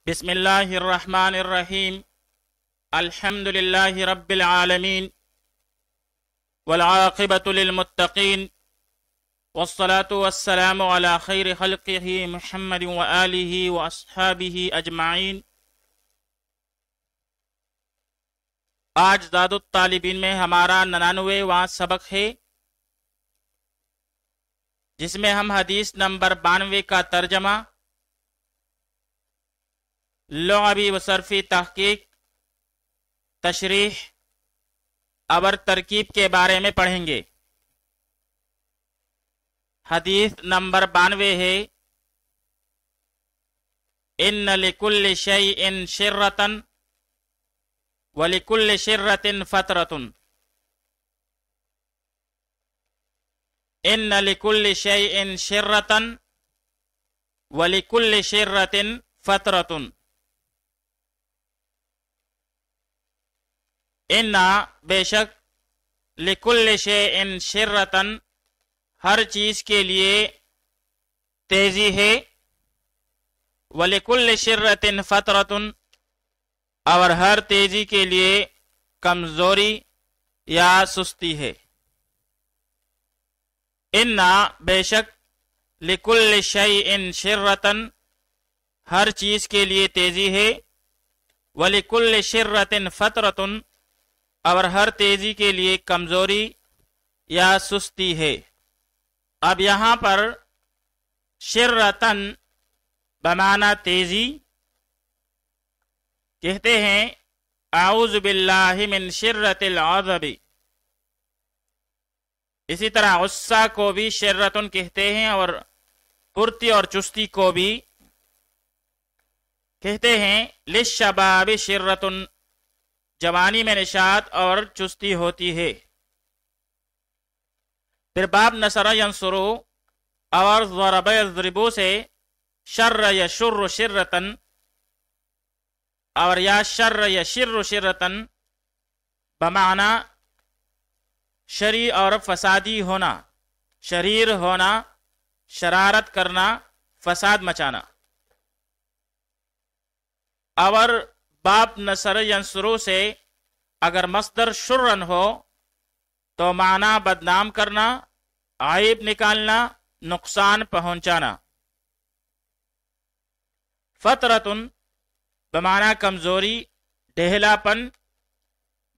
بسم اللہ الرحمن الرحیم الحمد للہ رب العالمین والعاقبۃ للمتقین والصلاة والسلام علی خیر خلقہ محمد وآلہ واصحابہ اجمعین۔ آج زاد الطالبین میں ہمارا 99واں سبق ہے، جس میں ہم حدیث نمبر 92 کا ترجمہ، لغوی و صرفی تحقیق، تشریح اور ترکیب کے بارے میں پڑھیں گے۔ حدیث نمبر 92 ہے، ان لکل شیء شرۃ ولکل شرۃ فترۃ۔ ان لکل شیء شرۃ ولکل شرۃ فترۃ۔ ان بے شک، لکل شیء شرۃ ہر چیز کے لیے تیزی ہے، ولکل شرۃ فترۃ اور ہر تیزی کے لیے کمزوری یا سستی ہے۔ ان بے شک، لکل شیء شرۃ ہر چیز کے لیے تیزی ہے، ولکل شرۃ فترۃ اور ہر تیزی کے لیے کمزوری یا سستی ہے۔ اب یہاں پر شرۃن بمعنی تیزی کہتے ہیں، اعوذ باللہ من شرۃ العذب۔ اسی طرح غصہ کو بھی شرۃن کہتے ہیں، اور پھرتی اور چستی کو بھی کہتے ہیں۔ للشباب شرۃن، جوانی میں نشاط اور چستی ہوتی ہے۔ پھر باب نصر ینصر اور ضرب یضرب سے شر یشر شرۃن اور یا شر یشر شرۃن بمعنی شری اور فسادی ہونا، شریر ہونا، شرارت کرنا، فساد مچانا۔ اور باب نصر ینصر سے اگر مصدر شرن ہو تو معنی بدنام کرنا، عیب نکالنا، نقصان پہنچانا۔ فترتن بمعنی کمزوری، ڈھیلا پن،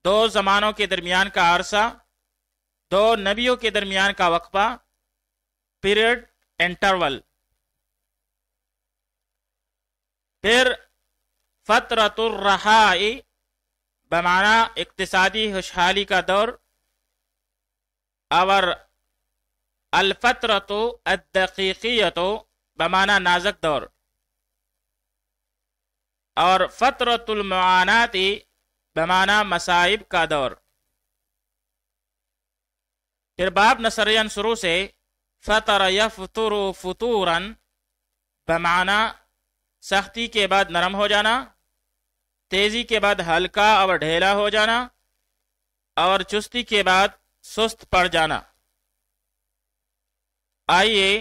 دو زمانوں کے درمیان کا عرصہ، دو نبیوں کے درمیان کا وقفہ، پیریڈ، انٹرول۔ پھر فترۃ الرخاء بمعنی اقتصادی خوشحالی کا دور، اور الفترۃ الدقیقیۃ بمعنی نازک دور، اور فترۃ المعانات بمعنی مصائب کا دور۔ پھر باب نصر ینصر سے فطر یفطر فطورا بمعنی سختی کے بعد نرم ہو جانا، تیزی کے بعد ہلکا اور ڈھیلا ہو جانا، اور چستی کے بعد سست پڑ جانا۔ آئیے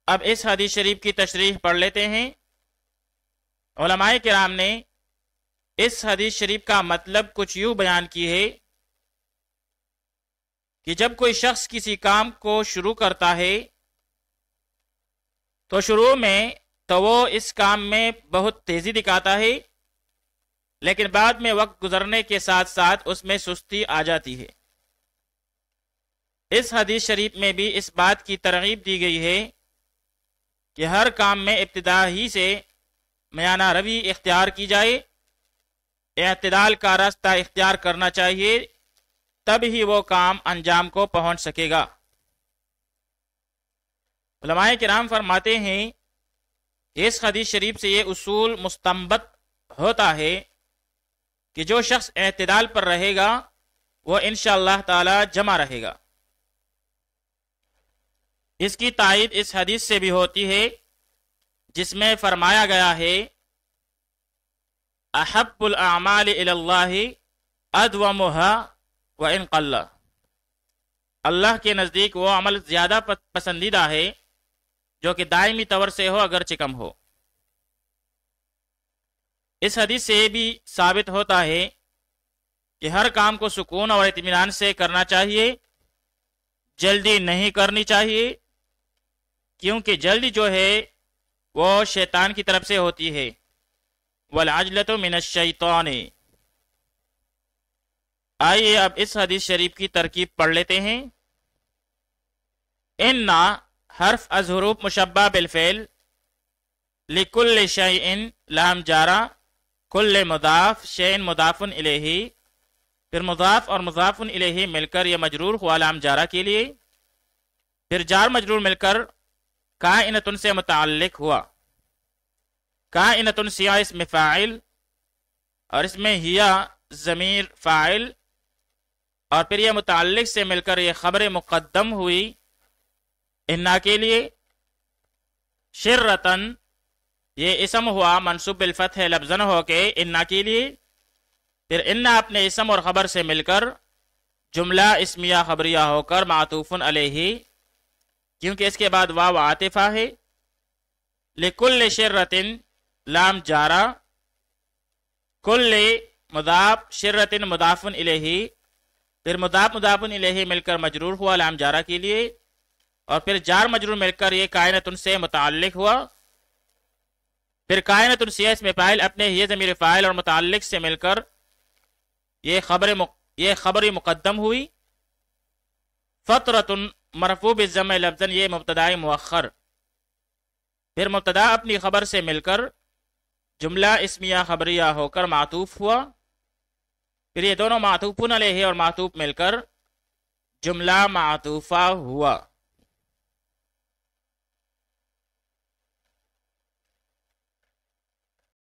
اب اس حدیث شریف کی تشریح پڑھ لیتے ہیں۔ علماء کرام نے اس حدیث شریف کا مطلب کچھ یوں بیان کی ہے کہ جب کوئی شخص کسی کام کو شروع کرتا ہے تو شروع میں تو وہ اس کام میں بہت تیزی دکھاتا ہے، لیکن بعد میں وقت گزرنے کے ساتھ ساتھ اس میں سستی آ جاتی ہے۔ اس حدیث شریف میں بھی اس بات کی ترغیب دی گئی ہے کہ ہر کام میں ابتدا ہی سے میانہ روی اختیار کی جائے، اعتدال کا راستہ اختیار کرنا چاہیے، تب ہی وہ کام انجام کو پہنچ سکے گا۔ علماء کرام فرماتے ہیں، اس حدیث شریف سے یہ اصول مستنبط ہوتا ہے کہ جو شخص اعتدال پر رہے گا وہ انشاءاللہ تعالی جمع رہے گا۔ اس کی تائید اس حدیث سے بھی ہوتی ہے جس میں فرمایا گیا ہے، احب الاعمال الی اللہ ادومها وان قل۔ اللہ کے نزدیک وہ عمل زیادہ پسندیدہ ہے جو کہ دائمی طور سے ہو اگرچہ کم ہو۔ اس حدیث سے بھی ثابت ہوتا ہے کہ ہر کام کو سکون اور اطمینان سے کرنا چاہیے، جلدی نہیں کرنی چاہیے، کیونکہ جلدی جو ہے وہ شیطان کی طرف سے ہوتی ہے۔ والعجلۃ من الشیطان۔ آئیے اب اس حدیث شریف کی ترکیب پڑھ لیتے ہیں۔ ان حرف از حروف مشبہ بالفعل، لکل شیء لام جارہ، کل مضاف، شیء مضاف الیہ، پھر مضاف اور مضاف الیہ مل کر یہ مجرور ہوا لام جارہ کے لیے، پھر جار مجرور مل کر کائنۃ سے متعلق ہوا۔ کائنۃ سیاہ اسم فاعل، اور اس میں ہیا ضمیر فاعل، اور پھر یہ متعلق سے مل کر یہ خبر مقدم ہوئی انا کے لیے۔ شرۃن یہ اسم ہوا منصوب بالفتح لفظن ہو کے انا کے لیے، پھر انا اپنے اسم اور خبر سے مل کر جملہ اسمیہ خبریہ ہو کر معطوف علیہ، کیونکہ اس کے بعد واو عاطفہ ہے۔ لکل شرۃ لام جارہ، کل مضاف، شرۃ مضاف الیہ، پھر مضاف مضاف الیہ مل کر مجرور ہوا لام جارہ کے لیے، اور پھر جار مجرور مل کر یہ کائنۃ سے متعلق ہوا۔ پھر کائنۃ سیاہ اسم فاعل اپنے ہی ضمیر فاعل اور متعلق سے مل کر یہ خبر مقدم ہوئی۔ فطرۃ مرفوع بالضم لفظا، یہ مبتداء مؤخر، پھر مبتدا اپنی خبر سے مل کر جملہ اسمیہ خبریہ ہو کر معطوف ہوا، پھر یہ دونوں معطوف علیہ اور معطوف مل کر جملہ معطوفہ ہوا۔